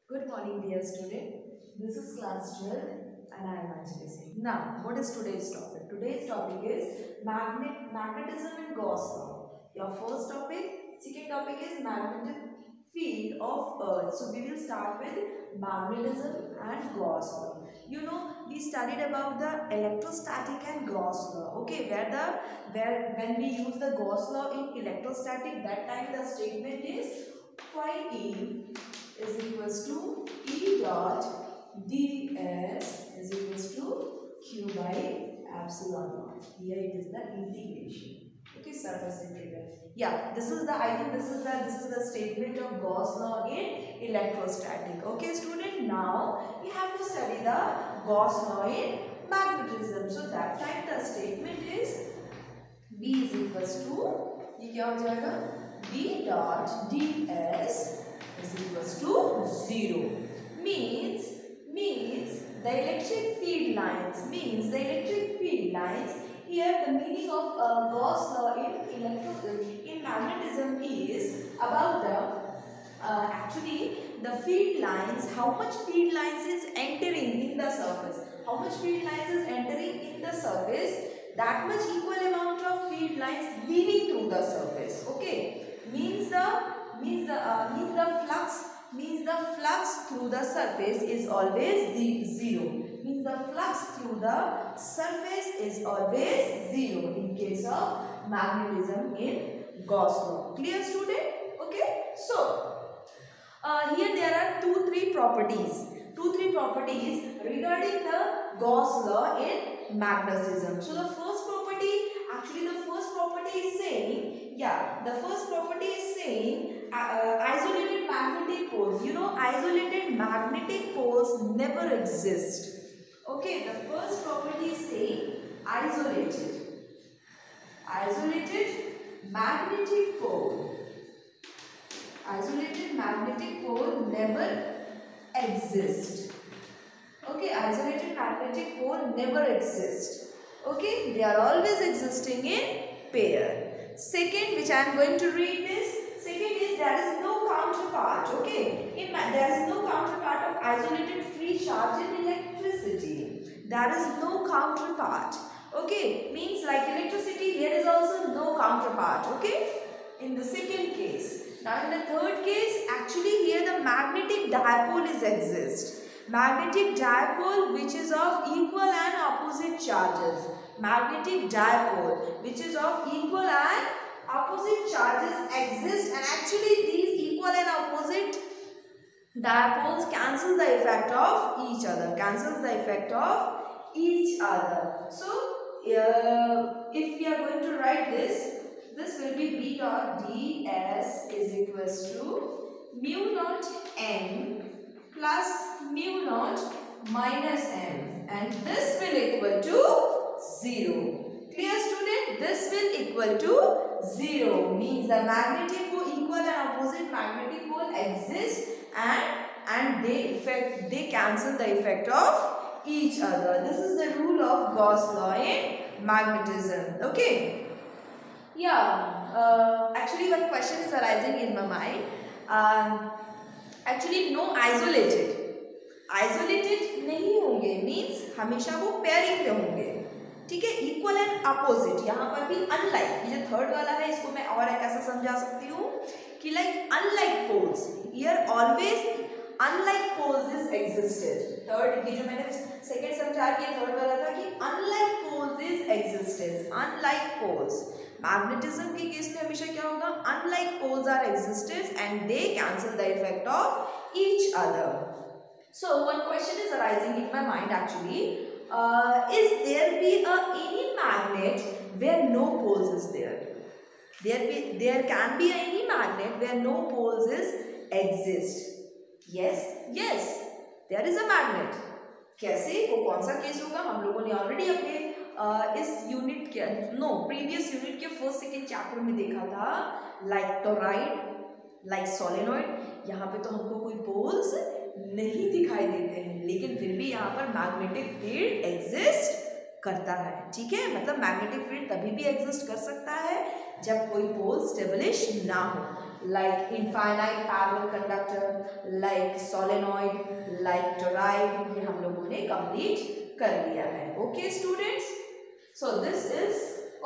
Good morning, dear student. This is class 12 and I am Magnetism. Now, what is today's topic? Today's topic is magnetism and Gauss law. Your first topic, second topic is magnetic field of Earth. So, we will start with magnetism and Gauss law. You know, we studied about the electrostatic and Gauss law. Okay, when we use the Gauss law in electrostatic, that time the statement is phi E is equals to E dot ds is equals to Q by epsilon naught. Here it is the integration. Okay, surface integral. Yeah, I think this is the statement of Gauss law in electrostatic. Okay, student. Now we have to study the Gauss law in magnetism. So that time the statement is B is equals to ये क्या हो जाएगा B dot ds is equals to 0 means the electric field lines here the meaning of Gauss law in magnetism is about the actually the field lines, how much field lines is entering in the surface, that much equal amount of field lines leaving through the surface. Okay, means the flux through the surface is always zero. Means the flux through the surface is always zero in case of magnetism in Gauss law. Clear, student? Okay. So here there are two three properties regarding the Gauss law in magnetism. So the first property is saying isolated magnetic poles. You know, isolated magnetic poles never exist. Okay, the first property is saying isolated magnetic pole never exist. Okay, isolated magnetic pole never exist. Okay, they are always existing in pair. Second, which I am going to read this. Second is there is no counterpart. Okay, there is no counterpart of isolated free charge in electricity. There is no counterpart. Okay, means like electricity, there is also no counterpart. Okay, in the second case. Now in the third case, actually here the magnetic dipole is exist. Magnetic dipole which is of equal and opposite charges. Magnetic dipole which is of equal and opposite charges exist, and actually these equal and opposite dipoles cancel the effect of each other. So if we are going to write this will be B dot ds is equals to mu naught n plus mu naught minus m, and this will equal to 0. Clear, student? This will equal to 0 means the magnetic pole, equal and opposite magnetic pole exist, and they cancel the effect of each other. This is the rule of Gauss law in magnetism. Okay. Yeah, actually one question is arising in my mind. Actually no isolated नहीं होंगे, means हमेशा वो pairing में होंगे. ठीक है, equal and opposite. यहाँ पर भी अनलाइक, ये जो थर्ड वाला है इसको मैं और कैसे समझा सकती हूँ कि like unlike poles, here always unlike poles is existed. Third ये जो मैंने सेकंड समझा कि थर्ड वाला था कि unlike poles is existed. Unlike poles magnetism के केस में हमेशा क्या होगा, unlike poles are existed and they cancel the effect of each other. So one question is arising in my mind actually, is there any magnet where no poles is there? There can be any magnet where no poles exist. Yes, there is a magnet. कैसे, वो कौन सा case होगा, हम लोगों ने already अपने इस यूनिट के प्रीवियस यूनिट के फर्स्ट सेकेंड चैप्टर में देखा था. लाइक टोराइड, लाइक सोलेनॉइड, यहाँ पे तो हमको कोई पोल्स नहीं दिखाई देते हैं, लेकिन फिर भी यहाँ पर मैग्नेटिक फील्ड एग्जिस्ट करता है, ठीक है। मतलब मैग्नेटिक फील्ड तभी भी एग्जिस्ट कर सकता है जब कोई पोल स्टेबलिश ना हो, like infinite parallel conductor, like solenoid, like toroid, ये हम लोगों ने कंप्लीट कर लिया है। Okay students, so this is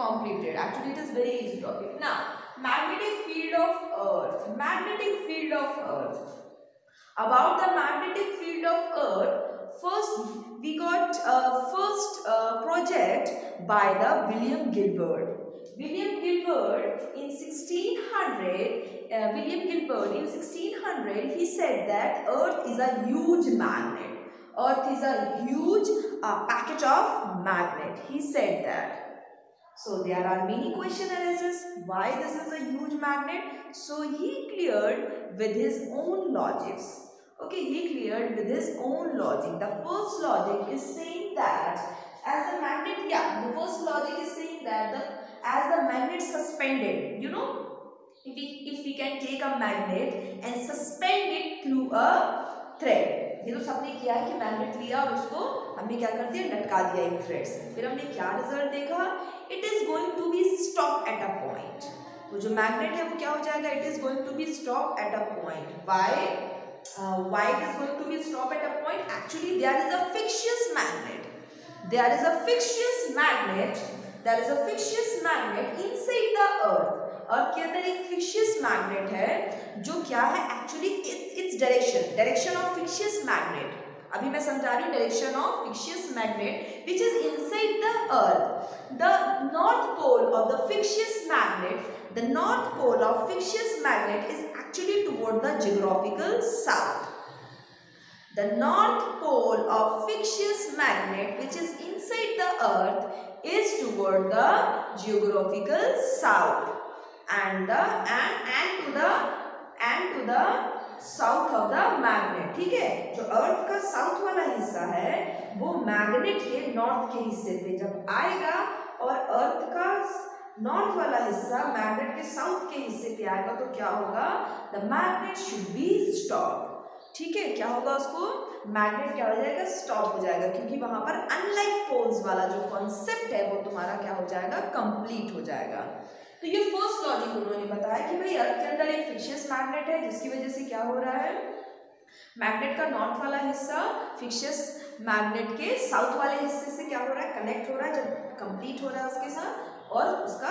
completed. Actually it is very easy topic. Now magnetic field of earth. Magnetic field of earth. About the magnetic field of earth, first we got first project by the William Gilbert. William Gilbert in 1600 he said that earth is a huge magnet. Earth is a huge packet of magnet. He said that. So there are many question arises why this is a huge magnet. So he cleared with his own logics. Okay, he cleared with his own logic. The first logic is saying that as the magnet, the first logic is saying that as the magnet suspended, you know, if we can take a magnet and suspend it through a thread. ये तो सबने किया है कि magnet लिया और उसको हमने क्या कर दिया, लटका दिया एक थ्रेड से। फिर हमने क्या रिजल्ट देखा, it is going to be stop at a point. वो जो मैग्नेट है वो क्या हो जाएगा, it is going to be stop at a point. Why it is going to be stop at a point? Actually there is a fictitious magnet. There is a fictitious magnet inside the earth. Earth के अंदर एक fictitious magnet है जो क्या है, actually its direction of fictitious magnet. अभी मैं समझा रही हूँ direction of fictitious magnet which is inside the earth. The north pole of the fictitious magnet is actually toward the geographical south. The north pole of fictitious magnet which is inside the earth is toward the geographical south and to the south of the magnet। ठीक है, जो अर्थ का south वाला हिस्सा है वो magnet के north के हिस्से पे जब आएगा और अर्थ का नॉर्थ वाला हिस्सा मैग्नेट के साउथ के हिस्से पे आएगा तो क्या होगा, the magnet should be stop. ठीक है, क्या होगा, उसको मैग्नेट क्या हो जाएगा, स्टॉप हो जाएगा, क्योंकि वहां पर अनलाइक पोल्स वाला जो कॉन्सेप्ट है वो तुम्हारा क्या हो जाएगा, कंप्लीट हो जाएगा। तो ये फर्स्ट लॉजिक उन्होंने बताया कि भाई अर्थ के अंदर एक फिक्शियस मैग्नेट है जिसकी वजह से क्या हो रहा है, मैग्नेट का नॉर्थ वाला हिस्सा फिक्शियस मैग्नेट के साउथ वाले हिस्से से क्या हो रहा है, कनेक्ट हो रहा है, जब कंप्लीट हो रहा है उसके साथ, और उसका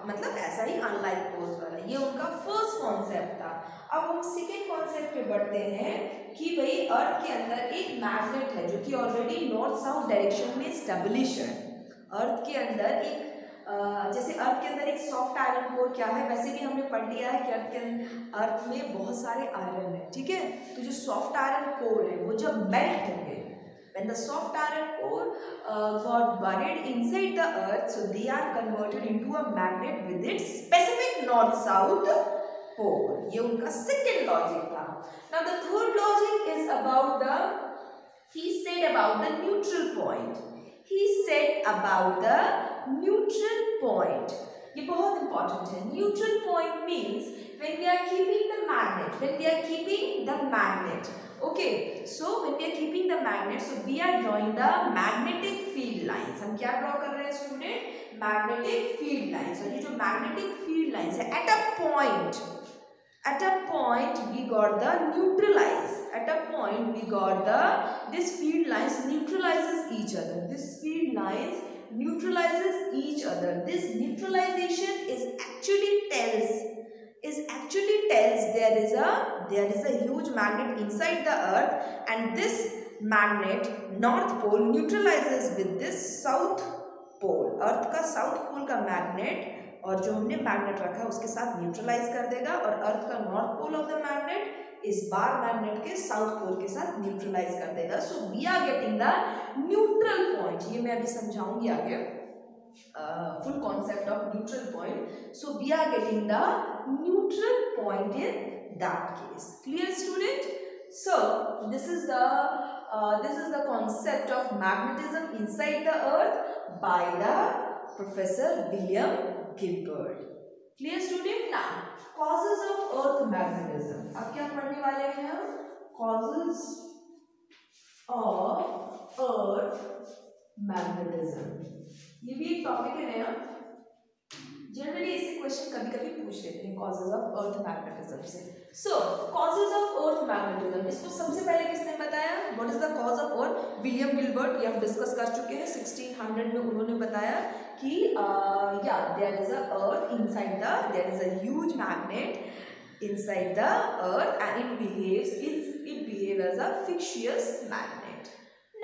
मतलब ऐसा ही अनलाइक पोल्स वाला। ये उनका फर्स्ट कॉन्सेप्ट था। अब हम सेकेंड कॉन्सेप्ट पे बढ़ते हैं कि भाई अर्थ के अंदर एक मैग्नेट है जो कि ऑलरेडी नॉर्थ साउथ डायरेक्शन में स्टेब्लिश है। अर्थ के अंदर एक जैसे अर्थ के अंदर एक सॉफ्ट आयरन कोर क्या है, वैसे भी हमने पढ़ लिया है कि अर्थ में बहुत सारे आयरन है। ठीक है, तो जो सॉफ्ट आयरन कोर है वो जब मेल्ट होंगे, when the soft iron core got buried inside the earth, so they are converted into a magnet with its specific north south pole। ये उनका second logic था। Now the third logic is about the, he said about the neutral point। he said about the neutral point। ये बहुत important है। neutral point means when we are keeping the magnet, okay, so when we are keeping the magnet, so we are drawing the magnetic field lines। हम क्या draw कर रहे हैं student, magnetic field lines. और ये जो magnetic field lines है, at a point we got the neutralize, at a point we got the, this field lines neutralizes each other, this field lines neutralizes each other। This neutralization is actually tells there is a huge magnet inside the earth, and this magnet north pole neutralizes with this south pole। अर्थ का south pole का magnet और जो हमने magnet रखा है उसके साथ neutralise कर देगा, और अर्थ का north pole of the magnet इस बार मैग्नेट के साउथ पोल के साथ न्यूट्रलाइज कर देगा। So we are getting the neutral point. ये मैं अभी समझाऊंगी आगे, full concept of neutral point। So we are getting the neutral point in that case। Clear student? So this is the concept of magnetism inside the earth by the Professor William Gilbert। Clear student? Now causes of earth magnetism। अब क्या पढ़ने वाले हैं हम, causes of earth magnetism। Magnetism, ये भी एक topic है नया, जनरली ऐसे क्वेश्चन कभी कभी पूछ लेते हैं कॉजेज ऑफ अर्थ मैग्नेटिज्म से। सो कॉजेज ऑफ अर्थ मैग्नेटिज्म, इसको सबसे पहले किसने बताया? What is the cause of earth? William Gilbert, ये हम डिस्कस कर चुके हैं 1600 में। उन्होंने बताया कि या there is a earth inside the, there is a huge magnet inside the earth and it behaves as a fictitious magnet.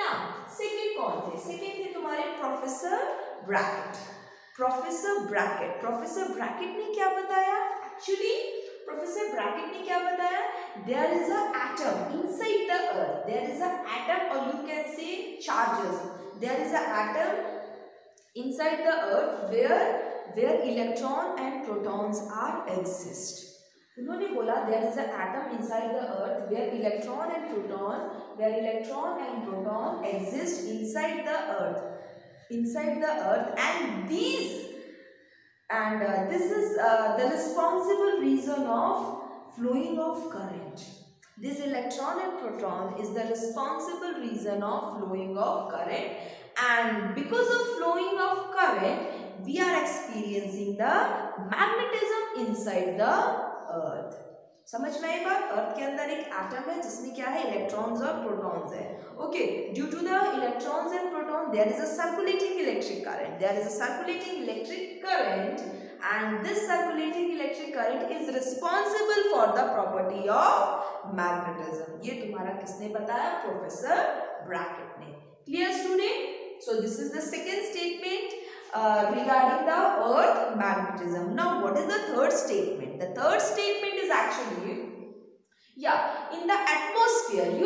Now second कौन थे? second थे तुम्हारे प्रोफेसर ब्रैकेट। प्रोफेसर ब्रैकेट ने क्या बताया? एक्चुअली प्रोफेसर ब्रैकेट ने क्या बताया? There is a atom inside the earth, there is a atom और you can say charges, there is a atom inside the earth where electron and protons are exist. उन्होंने बोला there is a atom inside the earth where electron and proton exist inside the earth and this is the responsible reason of flowing of current. This electron and proton is the responsible reason of flowing of current, and because of flowing of current we are experiencing the magnetism inside the अर्थ। समझ में आई बात? अर्थ के अंदर एक atom है जिसमें क्या है? इलेक्ट्रॉन्स और प्रोटॉन्स है। Okay, due to the electrons and proton there is a circulating electric current, and this circulating electric current is responsible for the property of magnetism। ये तुम्हारा किसने बताया? प्रोफेसर ब्रैकेट ने। Clear student? So this is the second statement regarding the earth magnetism. Now what is the third statement? The third statement is actually, in the atmosphere, in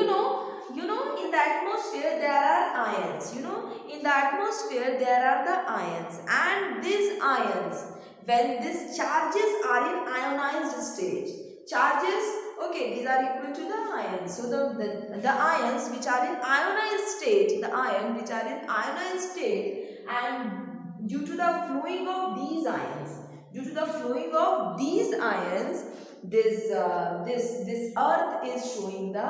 the atmosphere there are ions, in the atmosphere there are the ions, and these ions, when these charges are in ionized stage, charges, okay, these are equal to the ions. So the ions which are in ionized state, and due to the flowing of these ions, this earth is showing the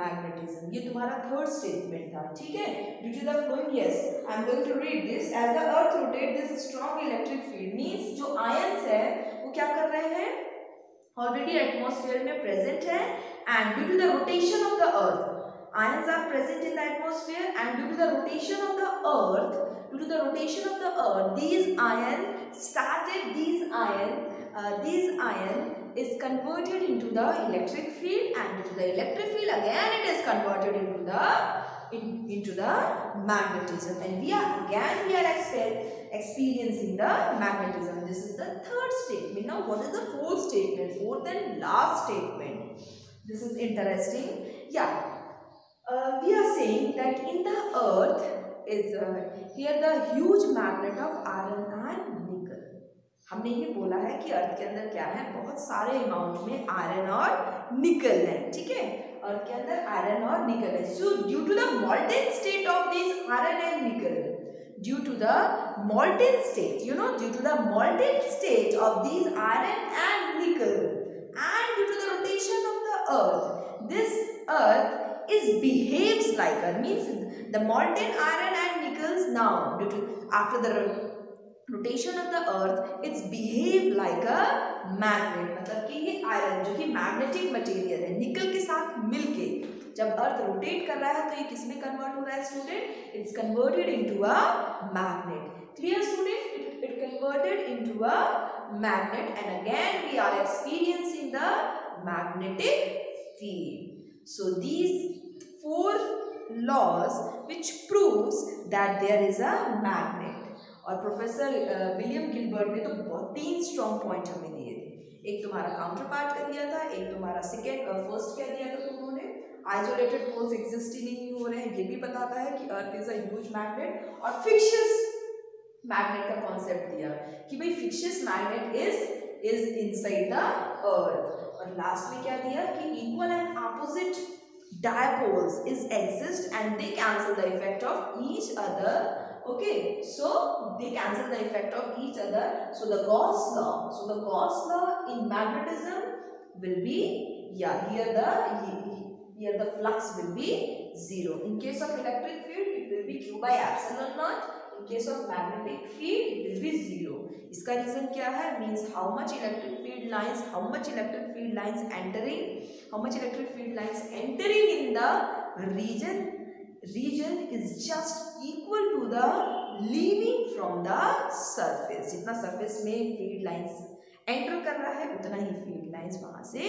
magnetism। ये तुम्हारा third statement था, ठीक है? Due to the flowing, yes, I am going to read this. As the earth rotate this strong electric field, means जो ions है वो क्या कर रहे हैं? ऑलरेडी एटमॉस्फेयर में प्रेजेंट है, and due to the rotation of the earth, ions are present in the atmosphere, and due to the rotation of the earth, these ion is converted into the electric field, and due to the electric field again it is converted into the magnetism, and we are experiencing the magnetism. This is the third statement. Now what is the fourth statement? Fourth and last statement. This is interesting. We are saying that in the earth is here the huge magnet of iron and nickel. हमने ये बोला है कि अर्थ के अंदर क्या है? बहुत सारे अमाउंट में आयरन और निकल है, ठीक है? अर्थ के अंदर आयरन और निकल है। So due to the molten state of these iron and nickel, due to the molten state of these iron and nickel, and due to the rotation of the earth, this earth behaves like a, means the molten iron and nickels now after the rotation of the earth it's behave like a magnet। मतलब कि ये iron जो कि magnetic material है, निकल के साथ मिलके जब अर्थ रोटेट कर रहा है तो ये किस में कन्वर्ट हो रहा है student? It's converted into a magnet. Clear student? It converted into a magnet, and again we are experiencing the magnetic field. So these 4 laws which proves that there is a magnet। और professor William Gilbert ने तो बहुत 3 strong point हमें दिए थे। एक तुम्हारा counter part का दिया था, एक तुम्हारा फर्स्ट क्या दिया था तुमने? आइसोलेटेड पोल्स एग्जिस्ट ही नहीं हो रहे हैं, ये भी बताता है कि earth is a huge magnet, और फिक्शियस मैग्नेट का कॉन्सेप्ट दिया कि भाई fictitious magnet is inside the अर्थ। और लास्ट में क्या दिया कि equal and opposite dipoles is exist and they cancel the effect of each other। Okay, so they cancel the effect of each other, so the Gauss law in magnetism will be, here the flux will be 0। In case of electric field it will be Q by epsilon naught, in case of magnetic field it will be 0. इसका reason क्या है? Means how much electric field lines entering in the region is just equal to the leaving from the surface. जितना surface में field lines enter कर रहा है उतना ही field lines वहां से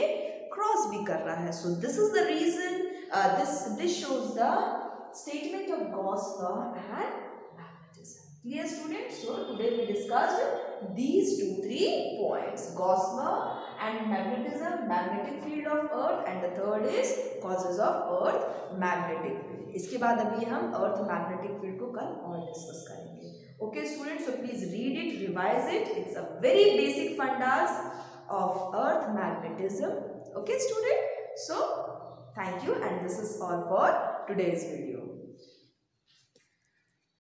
क्रॉस भी कर रहा है. So this is the reason, this shows the statement of Gauss law and magnetism. Clear students? So today we discussed these 3 points: Gauss law and magnetism, magnetic field of earth, and the third is causes of earth magnetic field. इसके बाद अभी हम earth magnetic field को कल और discuss करेंगे. Okay students, so please read it, revise it. It's a very basic fundas of earth magnetism. Okay student? So thank you, and this is all for today's video.